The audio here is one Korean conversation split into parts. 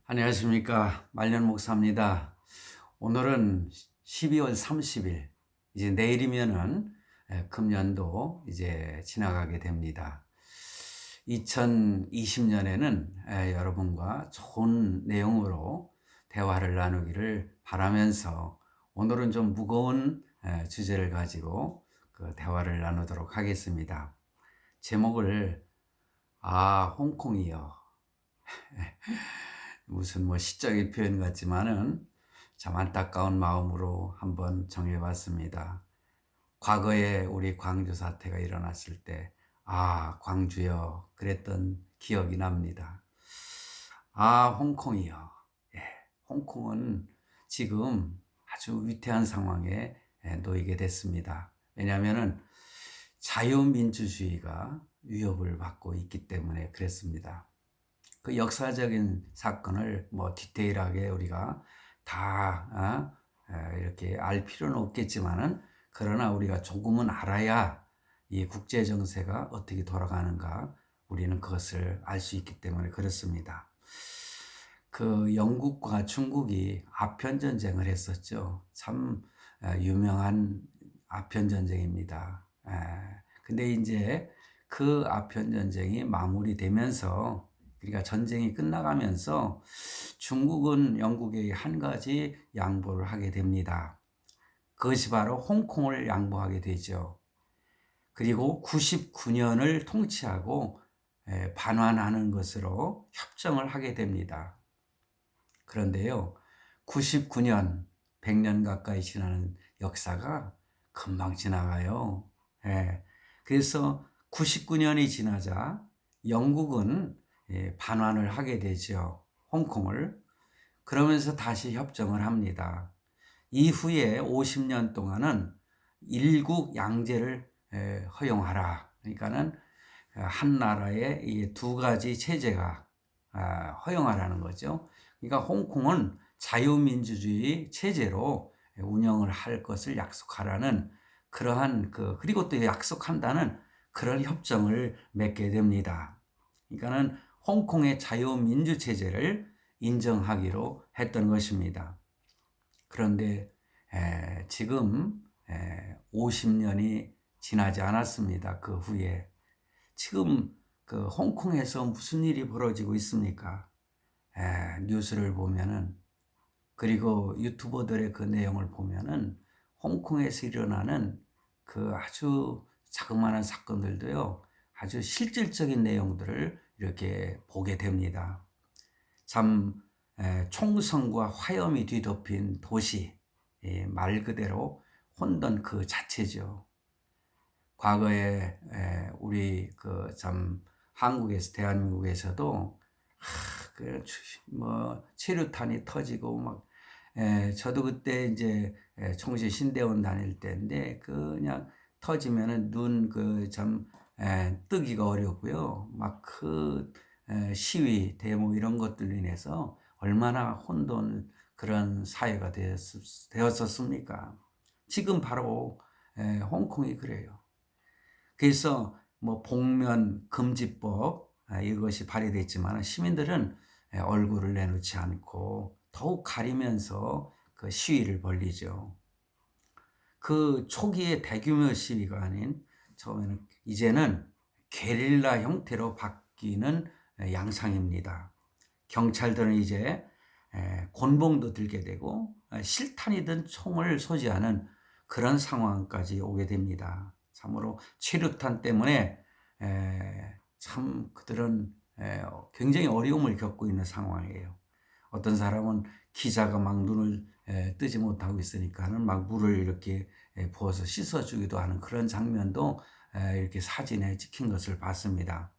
안녕하십니까. 말년 목사입니다. 오늘은 12월 30일, 이제 내일이면은 금년도 이제 지나가게 됩니다. 2020년에는 여러분과 좋은 내용으로 대화를 나누기를 바라면서 오늘은 좀 무거운 주제를 가지고 그 대화를 나누도록 하겠습니다. 제목을 홍콩이요. 무슨 뭐 시적인 표현 같지만은 참 안타까운 마음으로 한번 정해봤습니다. 과거에 우리 광주 사태가 일어났을 때, 광주요. 그랬던 기억이 납니다. 홍콩이요. 예, 홍콩은 지금 아주 위태한 상황에 놓이게 됐습니다. 왜냐하면은 자유민주주의가 위협을 받고 있기 때문에 그랬습니다. 그 역사적인 사건을 뭐 디테일하게 우리가 다 이렇게 알 필요는 없겠지만은, 그러나 우리가 조금은 알아야 이 국제 정세가 어떻게 돌아가는가 우리는 그것을 알 수 있기 때문에 그렇습니다. 그 영국과 중국이 아편 전쟁을 했었죠. 참 유명한 아편 전쟁입니다. 근데 이제 그 아편 전쟁이 마무리되면서, 그러니까 전쟁이 끝나가면서 중국은 영국에게 한 가지 양보를 하게 됩니다. 그것이 바로 홍콩을 양보하게 되죠. 그리고 99년을 통치하고 반환하는 것으로 협정을 하게 됩니다. 그런데요, 99년, 100년 가까이 지나는 역사가 금방 지나가요. 그래서 99년이 지나자 영국은 반환을 하게 되죠. 홍콩을. 그러면서 다시 협정을 합니다. 이후에 50년 동안은 일국 양제를 허용하라. 그러니까는 한 나라에 이 두 가지 체제가 허용하라는 거죠. 그러니까 홍콩은 자유민주주의 체제로 운영을 할 것을 약속하라는 그러한 그리고 또 약속한다는 그런 협정을 맺게 됩니다. 그러니까는 홍콩의 자유민주 체제를 인정하기로 했던 것입니다. 그런데 지금 50년이 지나지 않았습니다. 그 후에 지금 그 홍콩에서 무슨 일이 벌어지고 있습니까? 뉴스를 보면은, 그리고 유튜버들의 그 내용을 보면은 홍콩에서 일어나는 그 아주 자그마한 사건들도요, 아주 실질적인 내용들을 이렇게 보게 됩니다. 참 총성과 화염이 뒤덮인 도시, 말 그대로 혼돈 그 자체죠. 과거에 우리 그 참 한국에서, 대한민국에서도 뭐 체류탄이 터지고 막, 저도 그때 이제 총시 신대원 다닐 때인데 그냥 터지면은 눈 그 참 뜨기가 어렵고요. 막 그 시위, 데모 이런 것들로 인해서 얼마나 혼돈 그런 사회가 되었었습니까? 지금 바로 홍콩이 그래요. 그래서 뭐 복면 금지법 이것이 발의됐지만 시민들은 얼굴을 내놓지 않고 더욱 가리면서 그 시위를 벌이죠. 그 초기의 대규모 시위가 아닌 처음에는 이제는 게릴라 형태로 바뀌는 양상입니다. 경찰들은 이제 곤봉도 들게 되고 실탄이 든 총을 소지하는 그런 상황까지 오게 됩니다. 참으로 최루탄 때문에 참 그들은 굉장히 어려움을 겪고 있는 상황이에요. 어떤 사람은 기자가 막 눈을 뜨지 못하고 있으니까는 막 물을 이렇게 부어서 씻어주기도 하는 그런 장면도 이렇게 사진에 찍힌 것을 봤습니다.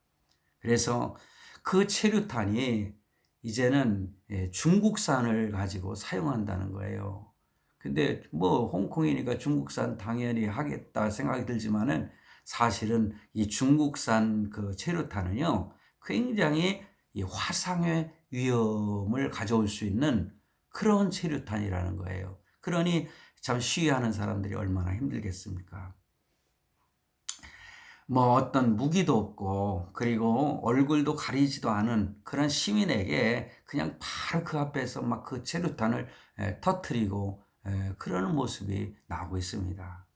그래서 그 체류탄이 이제는 중국산을 가지고 사용한다는 거예요. 근데 뭐 홍콩이니까 중국산 당연히 하겠다 생각이 들지만은, 사실은 이 중국산 그 체류탄은요, 굉장히 이 화상의 위험을 가져올 수 있는 그런 체류탄이라는 거예요. 그러니 참 시위하는 사람들이 얼마나 힘들겠습니까? 뭐 어떤 무기도 없고 그리고 얼굴도 가리지도 않은 그런 시민에게 그냥 바로 그 앞에서 막 그 체류탄을 터뜨리고 그러는 모습이 나오고 있습니다.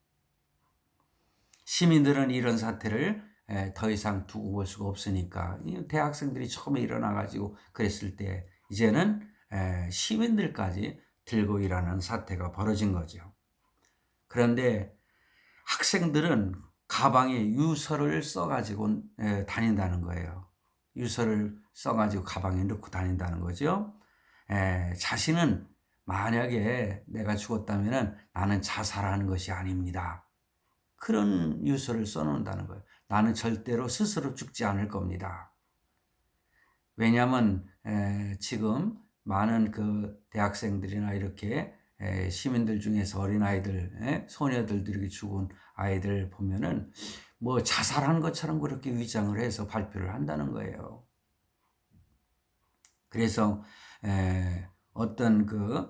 시민들은 이런 사태를 더 이상 두고 볼 수가 없으니까 대학생들이 처음에 일어나 가지고 그랬을 때 이제는 시민들까지 들고 일하는 사태가 벌어진 거죠. 그런데 학생들은 가방에 유서를 써가지고 다닌다는 거예요. 유서를 써가지고 가방에 넣고 다닌다는 거죠. 자신은 만약에 내가 죽었다면 나는 자살하는 것이 아닙니다. 그런 유서를 써놓는다는 거예요. 나는 절대로 스스로 죽지 않을 겁니다. 왜냐하면 지금 많은 그 대학생들이나 이렇게 시민들 중에서 어린아이들, 소녀들도 이렇게 죽은 아이들 보면은 뭐 자살한 것처럼 그렇게 위장을 해서 발표를 한다는 거예요. 그래서 어떤 그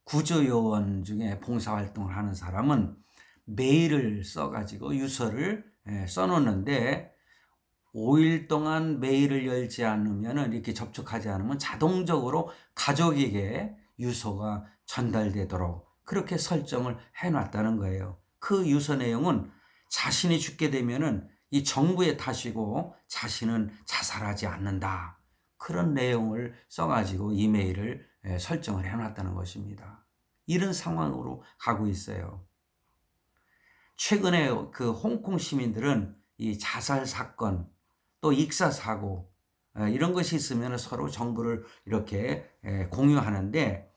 구조요원 중에 봉사활동을 하는 사람은 메일을 써가지고 유서를 써놓는데 5일 동안 메일을 열지 않으면 이렇게 접촉하지 않으면 자동적으로 가족에게 유서가 전달되도록 그렇게 설정을 해놨다는 거예요. 그 유서 내용은 자신이 죽게 되면은 이 정부의 탓이고 자신은 자살하지 않는다. 그런 내용을 써가지고 이메일을 설정을 해놨다는 것입니다. 이런 상황으로 가고 있어요. 최근에 그 홍콩 시민들은 이 자살 사건 또 익사 사고 이런 것이 있으면 서로 정보를 이렇게 공유하는데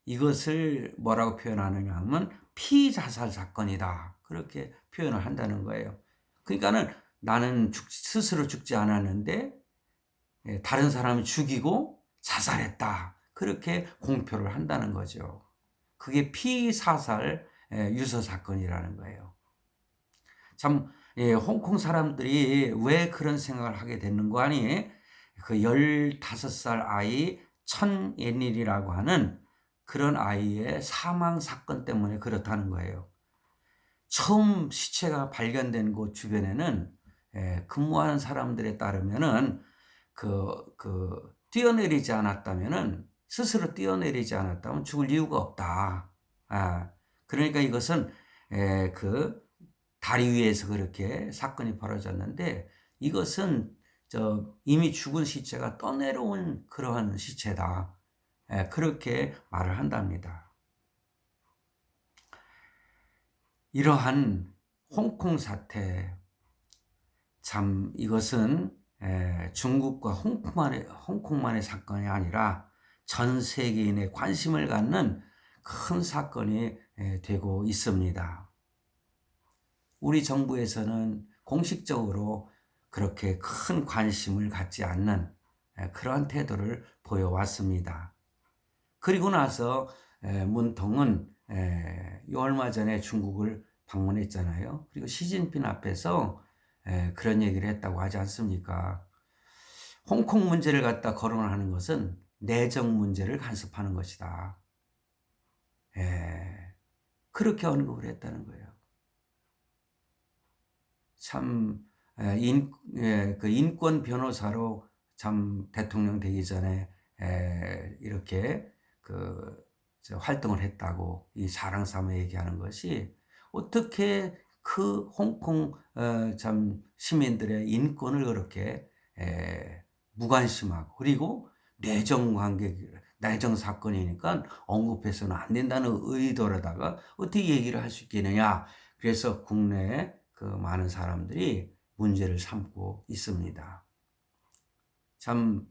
이것을 뭐라고 표현하느냐 하면 피자살 사건이다. 그렇게 표현을 한다는 거예요. 그러니까는 나는 스스로 죽지 않았는데 다른 사람을 죽이고 자살했다. 그렇게 공표를 한다는 거죠. 그게 피사살 유서 사건이라는 거예요. 참 홍콩 사람들이 왜 그런 생각을 하게 됐는 거 아니? 그 15살 아이 천예닐이라고 하는 그런 아이의 사망 사건 때문에 그렇다는 거예요. 처음 시체가 발견된 곳 주변에는 근무하는 사람들에 따르면은 뛰어내리지 않았다면은 스스로 뛰어내리지 않았다면 죽을 이유가 없다. 그러니까 이것은 그 다리 위에서 그렇게 사건이 벌어졌는데 이것은 이미 죽은 시체가 떠내려온 그러한 시체다. 그렇게 말을 한답니다. 이러한 홍콩 사태, 참 이것은 중국과 홍콩만의 사건이 아니라 전 세계인의 관심을 갖는 큰 사건이 되고 있습니다. 우리 정부에서는 공식적으로 그렇게 큰 관심을 갖지 않는 그러한 태도를 보여왔습니다. 그리고 나서 문통은 얼마 전에 중국을 방문했잖아요. 그리고 시진핑 앞에서 그런 얘기를 했다고 하지 않습니까? 홍콩 문제를 갖다 거론하는 것은 내정 문제를 간섭하는 것이다. 그렇게 언급을 했다는 거예요. 참 그 인권 변호사로 참 대통령 되기 전에 이렇게 활동을 했다고 이 자랑 삼아 얘기하는 것이 어떻게 그 홍콩 참 시민들의 인권을 그렇게 무관심하고 그리고 내정 사건이니까 언급해서는 안 된다는 의도로다가 어떻게 얘기를 할 수 있겠느냐. 그래서 국내에 그 많은 사람들이 문제를 삼고 있습니다. 참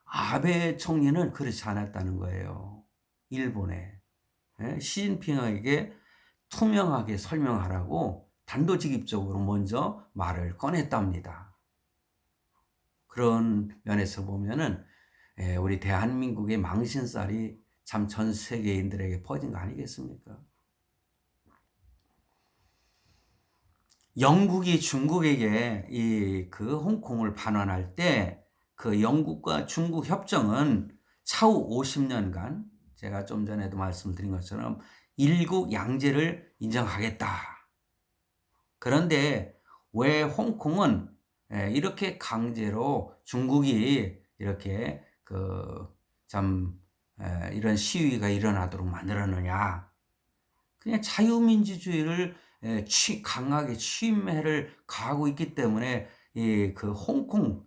아베 총리는 그렇지 않았다는 거예요. 일본에 시진핑에게 투명하게 설명하라고 단도직입적으로 먼저 말을 꺼냈답니다. 그런 면에서 보면은 우리 대한민국의 망신살이 참 전 세계인들에게 퍼진 거 아니겠습니까? 영국이 중국에게 그 홍콩을 반환할 때 그 영국과 중국 협정은 차후 50년간 제가 좀 전에도 말씀드린 것처럼 일국 양제를 인정하겠다. 그런데 왜 홍콩은 이렇게 강제로 중국이 이렇게 참 이런 시위가 일어나도록 만들었느냐. 그냥 자유민주주의를 강하게 취임해를 가하고 있기 때문에 그 홍콩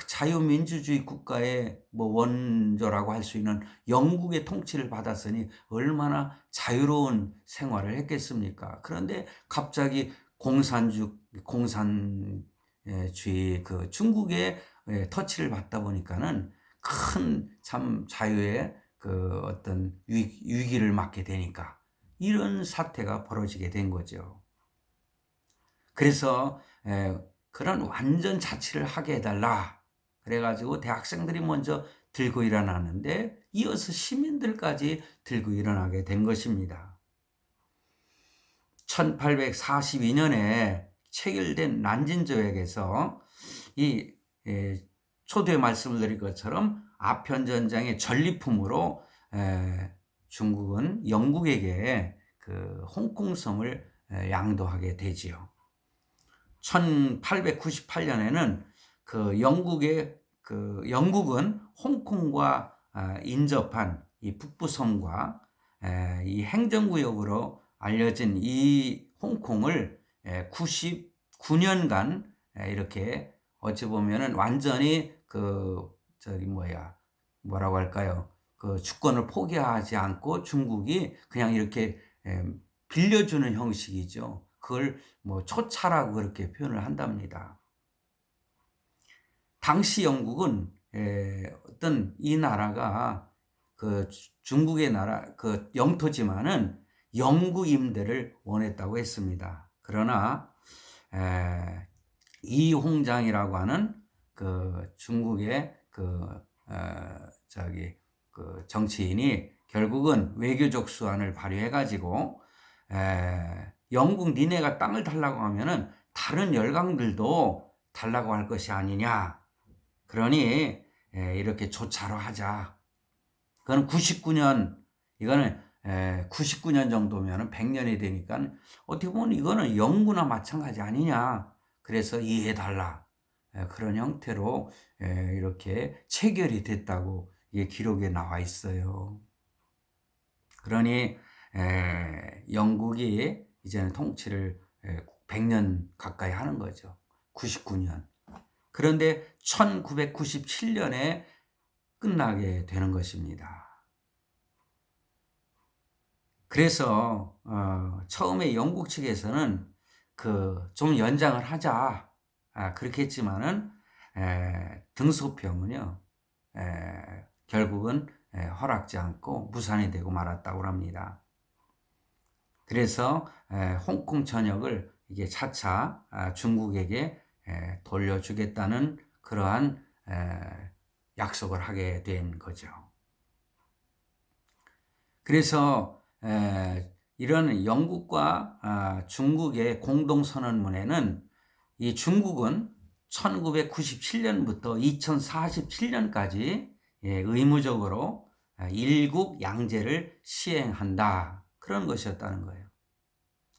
자유민주주의 국가의 뭐 원조라고 할 수 있는 영국의 통치를 받았으니 얼마나 자유로운 생활을 했겠습니까? 그런데 갑자기 공산주의 그 중국의 터치를 받다 보니까는 큰 참 자유의 그 어떤 위기를 맞게 되니까 이런 사태가 벌어지게 된 거죠. 그래서 그런 완전 자치를 하게 해달라. 그래가지고 대학생들이 먼저 들고 일어나는데 이어서 시민들까지 들고 일어나게 된 것입니다. 1842년에 체결된 난징조약에서 이 초두에 말씀을 드린 것처럼 아편전장의 전리품으로 중국은 영국에게 그 홍콩섬을 양도하게 되지요. 1898년에는 영국은 홍콩과 인접한 이 북부섬과 이 행정구역으로 알려진 이 홍콩을 99년간 이렇게 어찌 보면은 완전히 뭐라고 할까요? 그 주권을 포기하지 않고 중국이 그냥 이렇게 빌려주는 형식이죠. 그걸 뭐 초차라고 그렇게 표현을 한답니다. 당시 영국은 어떤 이 나라가 그 중국의 나라 그 영토지만은 영구 임대를 원했다고 했습니다. 그러나 이홍장이라고 하는 그 중국의 그 정치인이 결국은 외교적 수완을 발휘해 가지고 영국 니네가 땅을 달라고 하면은 다른 열강들도 달라고 할 것이 아니냐. 그러니 이렇게 조차로 하자. 그건 99년 이거는 99년 정도면은 100년이 되니까 어떻게 보면 이거는 영구나 마찬가지 아니냐. 그래서 이해해 달라. 그런 형태로 이렇게 체결이 됐다고 이게 기록에 나와 있어요. 그러니 영국이 이제는 통치를 100년 가까이 하는 거죠. 99년. 그런데 1997년에 끝나게 되는 것입니다. 그래서 처음에 영국 측에서는 좀 연장을 하자 그렇게 했지만은 등소평은요 결국은 허락지 않고 무산이 되고 말았다고 합니다. 그래서 홍콩 전역을 이게 차차 중국에게 돌려주겠다는 그러한 약속을 하게 된 거죠. 그래서 이런 영국과 중국의 공동선언문에는 이 중국은 1997년부터 2047년까지 의무적으로 일국 양제를 시행한다. 그런 것이었다는 거예요.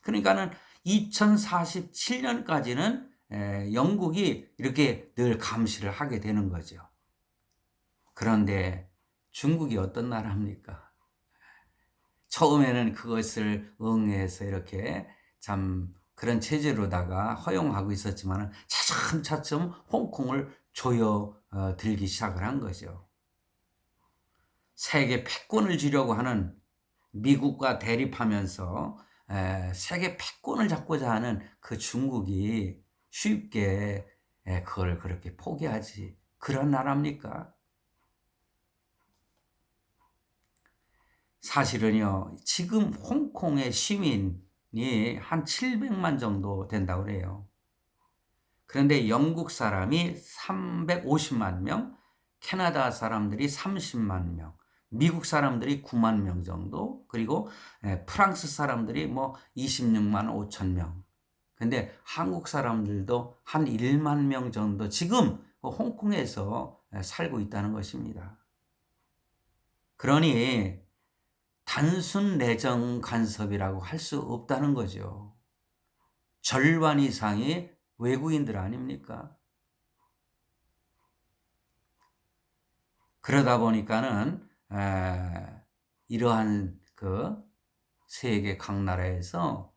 그러니까는 2047년까지는 영국이 이렇게 늘 감시를 하게 되는 거죠. 그런데 중국이 어떤 나라입니까? 처음에는 그것을 응해서 이렇게 참 그런 체제로다가 허용하고 있었지만 차츰차츰 홍콩을 조여들기 시작을 한 거죠. 세계 패권을 쥐려고 하는 미국과 대립하면서 세계 패권을 잡고자 하는 그 중국이 쉽게 그걸 그렇게 포기하지 그런 나라입니까? 사실은요 지금 홍콩의 시민이 한 700만 정도 된다고 그래요. 그런데 영국 사람이 350만 명, 캐나다 사람들이 30만 명, 미국 사람들이 9만 명 정도, 그리고 프랑스 사람들이 뭐 26만 5천 명. 근데 한국 사람들도 한 1만 명 정도 지금 홍콩에서 살고 있다는 것입니다. 그러니 단순 내정 간섭이라고 할 수 없다는 거죠. 절반 이상이 외국인들 아닙니까? 그러다 보니까는 이러한 그 세계 각 나라에서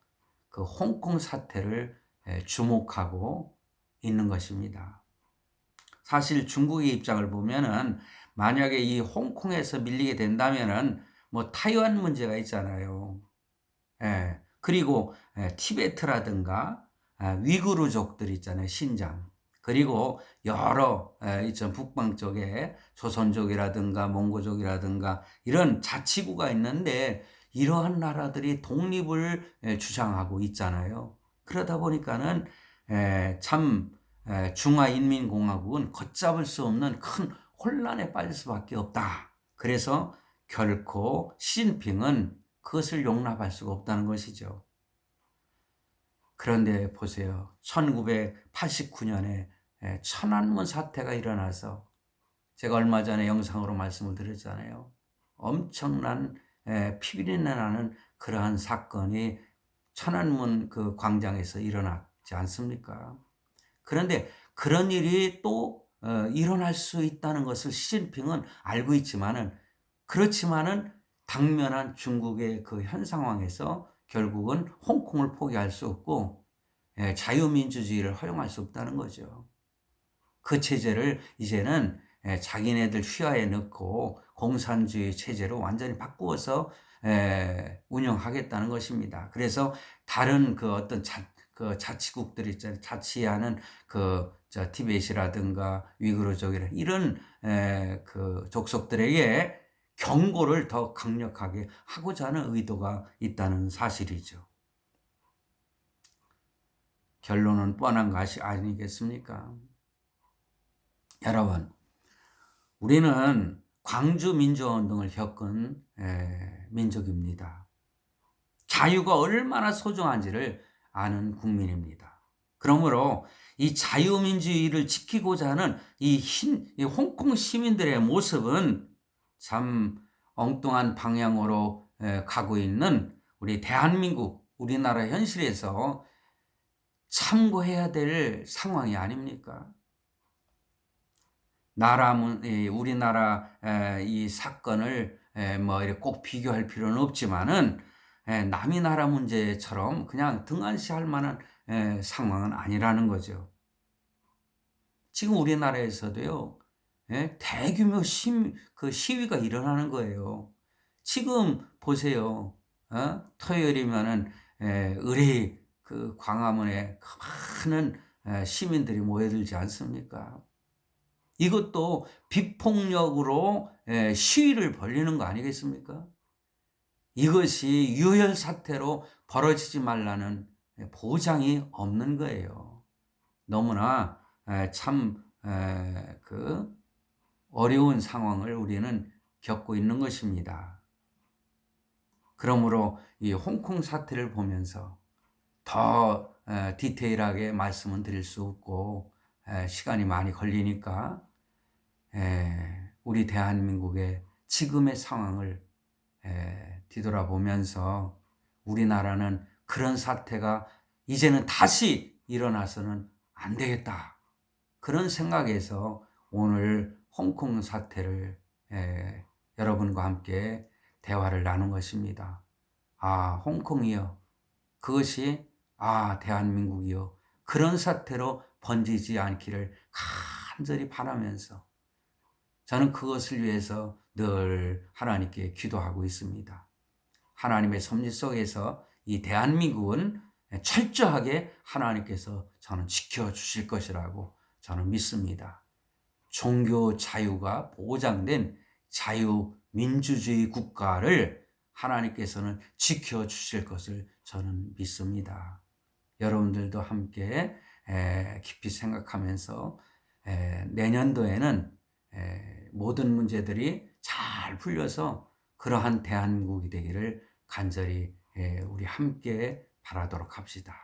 그 홍콩 사태를 주목하고 있는 것입니다. 사실 중국의 입장을 보면은 만약에 이 홍콩에서 밀리게 된다면은 뭐 타이완 문제가 있잖아요. 그리고 티베트라든가 위구르족들 있잖아요. 신장. 그리고 여러 이전 북방 쪽에 조선족이라든가 몽고족이라든가 이런 자치구가 있는데 이러한 나라들이 독립을 주장하고 있잖아요. 그러다 보니까는 참 중화인민공화국은 걷잡을 수 없는 큰 혼란에 빠질 수밖에 없다. 그래서 결코 시진핑은 그것을 용납할 수가 없다는 것이죠. 그런데 보세요. 1989년에 천안문 사태가 일어나서 제가 얼마 전에 영상으로 말씀을 드렸잖아요. 엄청난 피비린내 나는 그러한 사건이 천안문 그 광장에서 일어났지 않습니까? 그런데 그런 일이 또 일어날 수 있다는 것을 시진핑은 알고 있지만은 그렇지만은 당면한 중국의 그 현 상황에서 결국은 홍콩을 포기할 수 없고 자유민주주의를 허용할 수 없다는 거죠. 그 체제를 이제는 자기네들 휘하에 넣고 공산주의 체제로 완전히 바꾸어서 운영하겠다는 것입니다. 그래서 다른 그 어떤 그 자치국들 있잖아요. 자치하는 그 티벳이라든가 위구르족이라 이런 그 족속들에게 경고를 더 강력하게 하고자 하는 의도가 있다는 사실이죠. 결론은 뻔한 것이 아니겠습니까? 여러분, 우리는 광주 민주화운동을 겪은 민족입니다. 자유가 얼마나 소중한지를 아는 국민입니다. 그러므로 이 자유민주주의를 지키고자 하는 이 홍콩 시민들의 모습은 참 엉뚱한 방향으로 가고 있는 우리 대한민국, 우리나라 현실에서 참고해야 될 상황이 아닙니까? 우리나라 이 사건을 뭐 이렇게 꼭 비교할 필요는 없지만은 남이 나라 문제처럼 그냥 등한시할 만한 상황은 아니라는 거죠. 지금 우리나라에서도요, 대규모 시위가 일어나는 거예요. 지금 보세요. 토요일이면은 의뢰 그 광화문에 많은 시민들이 모여들지 않습니까? 이것도 비폭력으로 시위를 벌이는 거 아니겠습니까? 이것이 유혈 사태로 벌어지지 말라는 보장이 없는 거예요. 너무나 참 그 어려운 상황을 우리는 겪고 있는 것입니다. 그러므로 이 홍콩 사태를 보면서 더 디테일하게 말씀은 드릴 수 없고 시간이 많이 걸리니까 우리 대한민국의 지금의 상황을 뒤돌아보면서 우리나라는 그런 사태가 이제는 다시 일어나서는 안 되겠다. 그런 생각에서 오늘 홍콩 사태를 여러분과 함께 대화를 나눈 것입니다. 아, 홍콩이요. 그것이 대한민국이요. 그런 사태로 번지지 않기를 간절히 바라면서 저는 그것을 위해서 늘 하나님께 기도하고 있습니다. 하나님의 섭리 속에서 이 대한민국은 철저하게 하나님께서 저는 지켜주실 것이라고 저는 믿습니다. 종교 자유가 보장된 자유민주주의 국가를 하나님께서는 지켜주실 것을 저는 믿습니다. 여러분들도 함께 깊이 생각하면서 내년도에는 모든 문제들이 잘 풀려서 그러한 대한민국이 되기를 간절히 우리 함께 바라도록 합시다.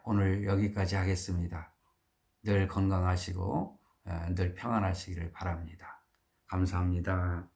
오늘 여기까지 하겠습니다. 늘 건강하시고 늘 평안하시기를 바랍니다. 감사합니다.